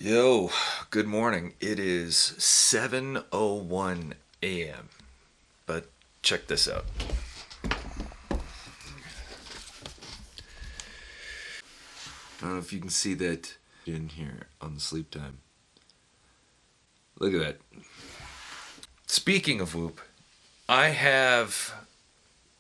Yo, good morning. It is 7:01 a.m. But check this out. I don't know if you can see that in here on the sleep time. Look at that. Speaking of Whoop, I have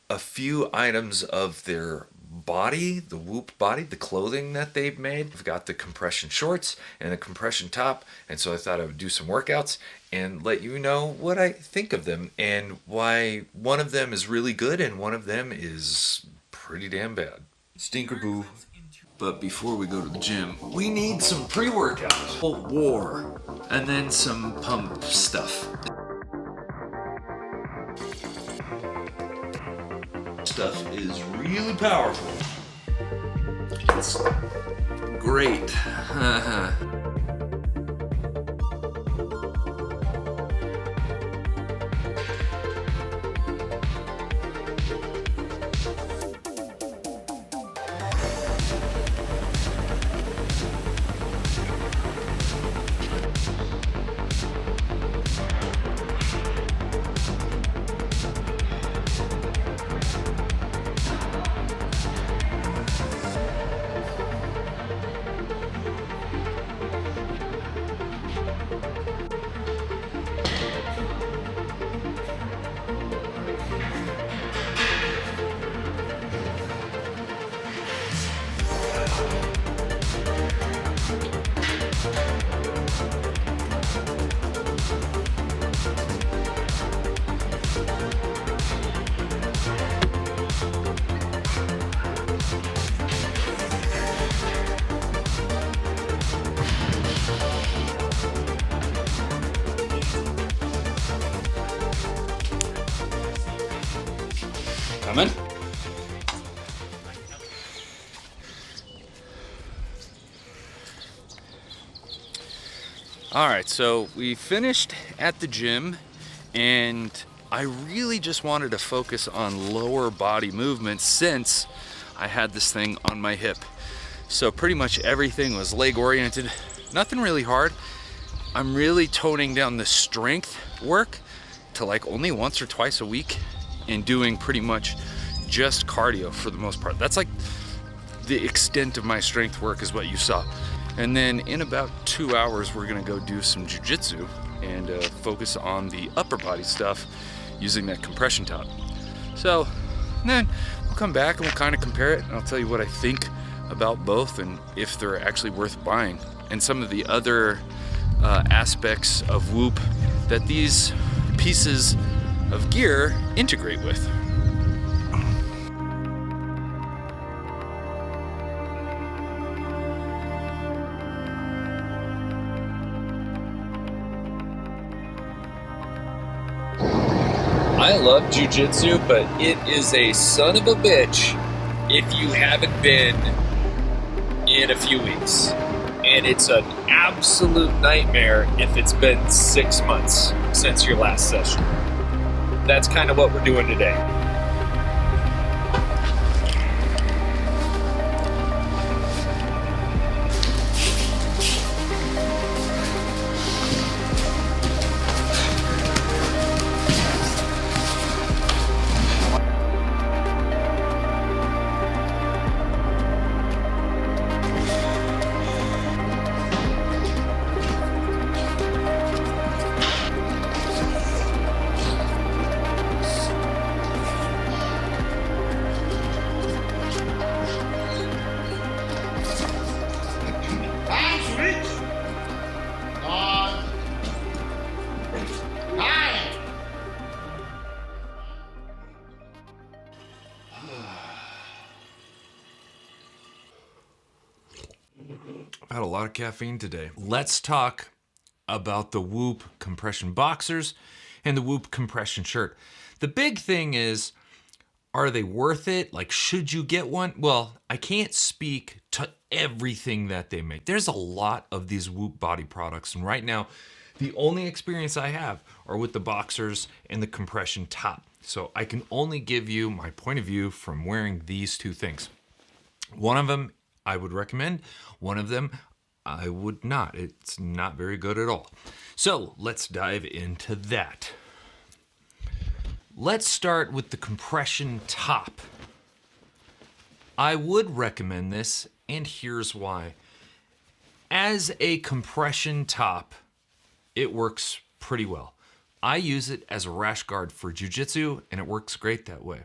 a few items of their body, the Whoop body, the clothing that they've made. I've got the compression shorts and the compression top, and so I thought I would do some workouts and let you know what I think of them and why one of them is really good and one of them is pretty damn bad. Stinker boo. But before we go to the gym, we need some pre-workout. War, and then some pump stuff. Stuff is really powerful. It's great. Coming. All right, so we finished at the gym and I really just wanted to focus on lower body movements since I had this thing on my hip. So pretty much everything was leg oriented, nothing really hard. I'm really toning down the strength work to like only once or twice a week and doing pretty much just cardio for the most part. That's like the extent of my strength work is what you saw. And then in about 2 hours, we're gonna go do some Jiu Jitsu and focus on the upper body stuff using that compression top. So then we'll come back and we'll kind of compare it and I'll tell you what I think about both and if they're actually worth buying and some of the other aspects of Whoop that these pieces of gear integrate with. I love Jiu Jitsu, but it is a son of a bitch if you haven't been in a few weeks. And it's an absolute nightmare if it's been 6 months since your last session. That's kind of what we're doing today. I've had a lot of caffeine today. Let's talk about the Whoop compression boxers and the Whoop compression shirt. The big thing is, are they worth it? Like, should you get one? Well, I can't speak to everything that they make. There's a lot of these Whoop body products, and right now, the only experience I have are with the boxers and the compression top. So I can only give you my point of view from wearing these two things. One of them I would recommend. One of them I would not. It's not very good at all. So let's dive into that. Let's start with the compression top. I would recommend this, and here's why. As a compression top, it works pretty well. I use it as a rash guard for Jiu Jitsu, and it works great that way.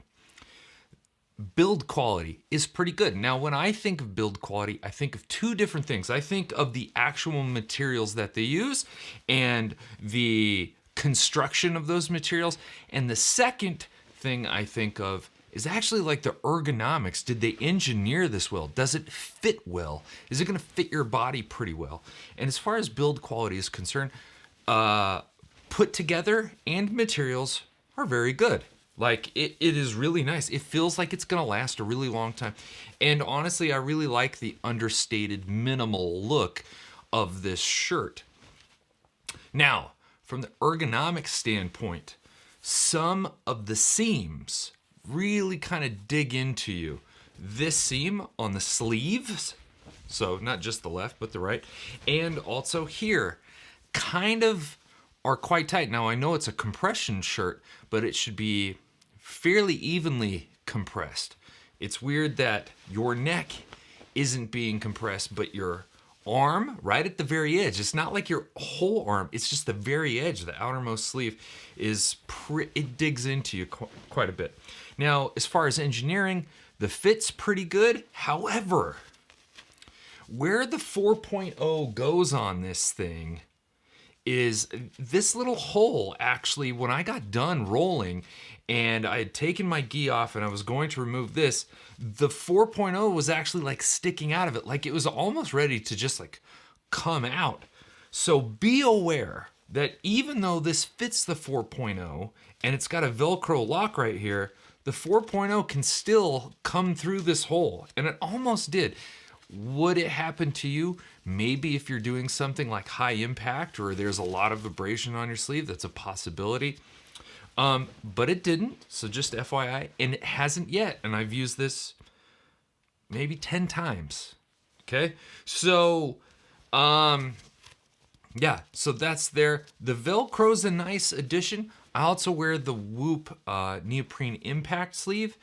Build quality is pretty good. Now, when I think of build quality, I think of two different things. I think of the actual materials that they use and the construction of those materials. And the second thing I think of is actually like the ergonomics. Did they engineer this well? Does it fit well? Is it going to fit your body pretty well? And as far as build quality is concerned, put together and materials are very good. Like, it is really nice. It feels like it's going to last a really long time. And honestly, I really like the understated minimal look of this shirt. Now, from the ergonomic standpoint, some of the seams really kind of dig into you. This seam on the sleeves, so not just the left, but the right, and also here, kind of are quite tight. Now, I know it's a compression shirt, but it should be fairly evenly compressed. It's weird that your neck isn't being compressed, but your arm right at the very edge, it's not like your whole arm, it's just the very edge, the outermost sleeve is it digs into you quite a bit. Now, as far as engineering, the fit's pretty good. However, where the 4.0 goes on this thing is this little hole. Actually, when I got done rolling and I had taken my gi off and I was going to remove this, the 4.0 was actually like sticking out of it. Like it was almost ready to just like come out. So be aware that even though this fits the 4.0 and it's got a Velcro lock right here, the 4.0 can still come through this hole. And it almost did. Would it happen to you? Maybe if you're doing something like high impact or there's a lot of abrasion on your sleeve, that's a possibility. But it didn't, so just FYI, and it hasn't yet, and I've used this maybe 10 times, okay? So, yeah, so that's there. The Velcro's a nice addition. I also wear the Whoop neoprene impact sleeve,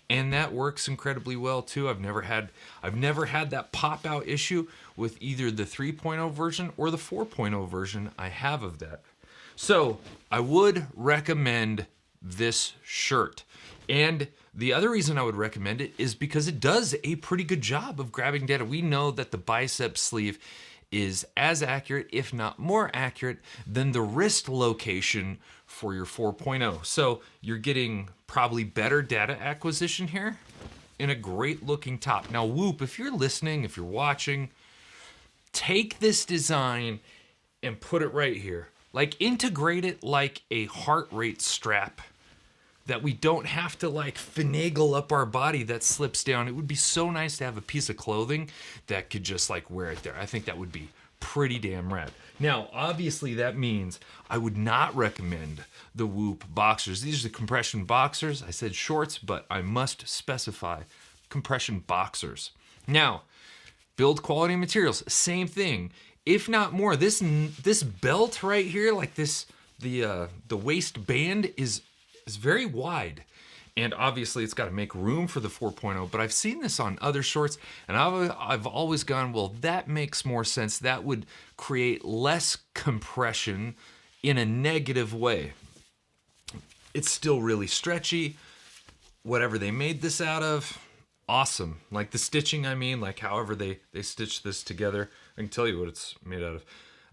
and that works incredibly well too. I've never had that pop out issue with either the 3.0 version or the 4.0 version I have of that. So I would recommend this shirt. And the other reason I would recommend it is because it does a pretty good job of grabbing data. We know that the bicep sleeve is as accurate, if not more accurate, than the wrist location for your 4.0. So you're getting probably better data acquisition here in a great looking top. Now, Whoop, if you're listening, if you're watching, take this design and put it right here. Like, integrate it like a heart rate strap that we don't have to like finagle up our body that slips down. It would be so nice to have a piece of clothing that could just like wear it there. I think that would be pretty damn rad. Now, obviously that means I would not recommend the Whoop boxers. These are the compression boxers. I said shorts, but I must specify compression boxers. Now, build quality materials, same thing. If not more, this belt right here, like this, the waistband is very wide, and obviously it's got to make room for the 4.0. But I've seen this on other shorts, and I've always gone, well, that makes more sense. That would create less compression in a negative way. It's still really stretchy. Whatever they made this out of, awesome. Like the stitching, I mean, like however they stitched this together. I can tell you what it's made out of.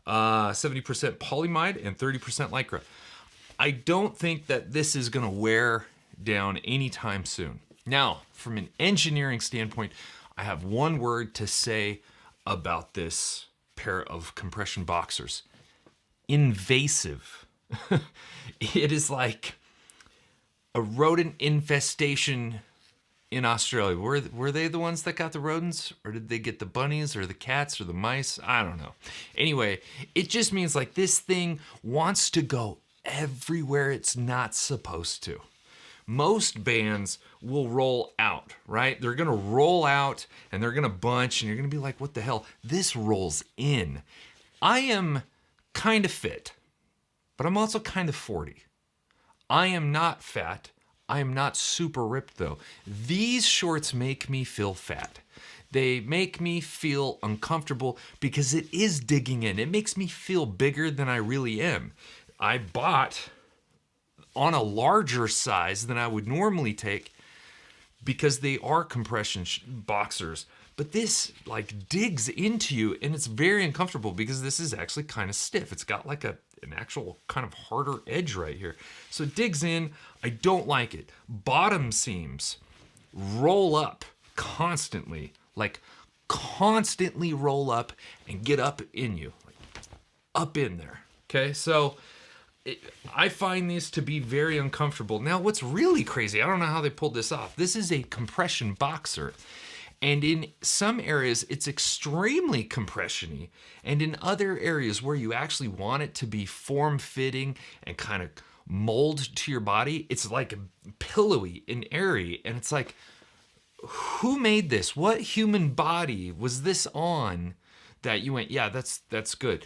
70% polyamide and 30% lycra. I don't think that this is going to wear down anytime soon. Now, from an engineering standpoint, I have one word to say about this pair of compression boxers. Invasive. It is like a rodent infestation in Australia. Were they the ones that got the rodents? Or did they get the bunnies or the cats or the mice? I don't know. Anyway, it just means like this thing wants to go everywhere it's not supposed to. most bands will roll out, right? They're gonna roll out and they're gonna bunch and you're gonna be like, what the hell? This rolls in. I am kind of fit, but I'm also kind of 40. I am not fat. I am not super ripped though. These shorts make me feel fat. They make me feel uncomfortable because it is digging in. It makes me feel bigger than I really am. I bought on a larger size than I would normally take because they are compression boxers. But this like digs into you and it's very uncomfortable because this is actually kind of stiff. It's got like an actual kind of harder edge right here. So it digs in. I don't like it. Bottom seams roll up constantly, like constantly roll up and get up in you, like up in there. Okay, so I find these to be very uncomfortable. Now, what's really crazy, I don't know how they pulled this off. This is a compression boxer. And in some areas, it's extremely compression-y. And in other areas where you actually want it to be form-fitting and kind of mold to your body, it's like pillowy and airy. And it's like, who made this? What human body was this on that you went, yeah, that's good?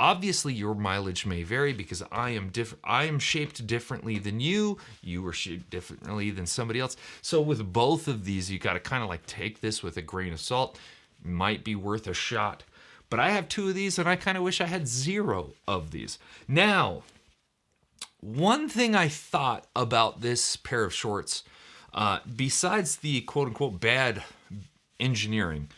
Obviously, your mileage may vary because I am shaped differently than you. You were shaped differently than somebody else. So with both of these, you got to kind of like take this with a grain of salt. Might be worth a shot. But I have 2 of these, and I kind of wish I had 0 of these. Now, one thing I thought about this pair of shorts, besides the quote-unquote bad engineering,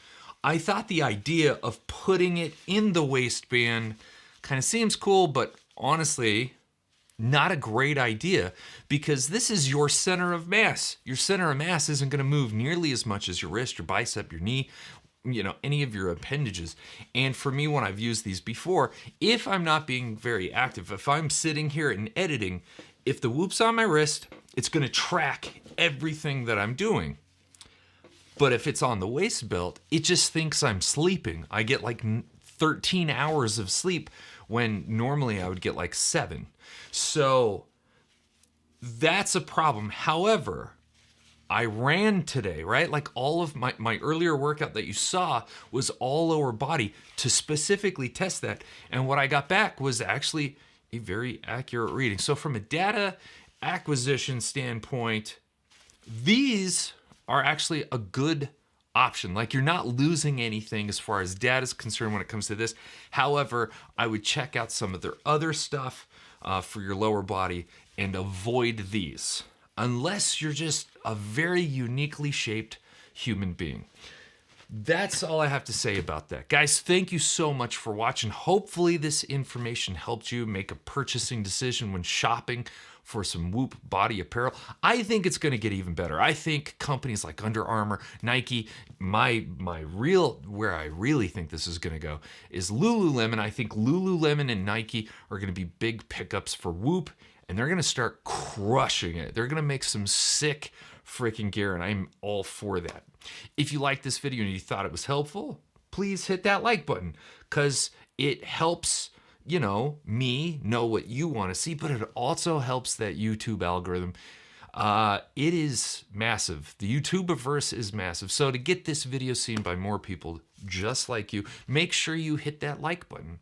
I thought the idea of putting it in the waistband kind of seems cool, but honestly, not a great idea because this is your center of mass. Your center of mass isn't going to move nearly as much as your wrist, your bicep, your knee, any of your appendages. And for me, when I've used these before, if I'm not being very active, if I'm sitting here and editing, if the whoop's on my wrist, it's going to track everything that I'm doing. But if it's on the waist belt, it just thinks I'm sleeping. I get like 13 hours of sleep when normally I would get like 7. So that's a problem. However, I ran today, right? Like all of my earlier workout that you saw was all lower body to specifically test that. And what I got back was actually a very accurate reading. So from a data acquisition standpoint, these are actually a good option. Like you're not losing anything as far as data is concerned when it comes to this. However, I would check out some of their other stuff for your lower body and avoid these unless you're just a very uniquely shaped human being. That's all I have to say about that. Guys, thank you so much for watching. Hopefully this information helped you make a purchasing decision when shopping for some Whoop body apparel. I think it's gonna get even better. I think companies like Under Armour, Nike, where I really think this is gonna go is Lululemon. I think Lululemon and Nike are gonna be big pickups for Whoop, and they're gonna start crushing it. They're gonna make some sick freaking gear, and I'm all for that. If you liked this video and you thought it was helpful, please hit that like button because it helps me know what you want to see, but it also helps that YouTube algorithm. It is massive. The YouTubeverse is massive. So to get this video seen by more people just like you, make sure you hit that like button.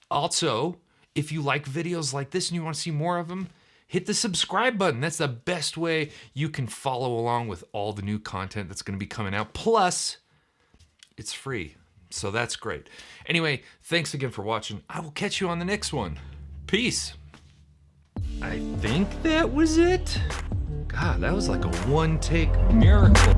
Also, if you like videos like this and you want to see more of them, hit the subscribe button. That's the best way you can follow along with all the new content that's going to be coming out. Plus, it's free. So that's great. Anyway, thanks again for watching. I will catch you on the next one. Peace. I think that was it. God, that was like a one-take miracle.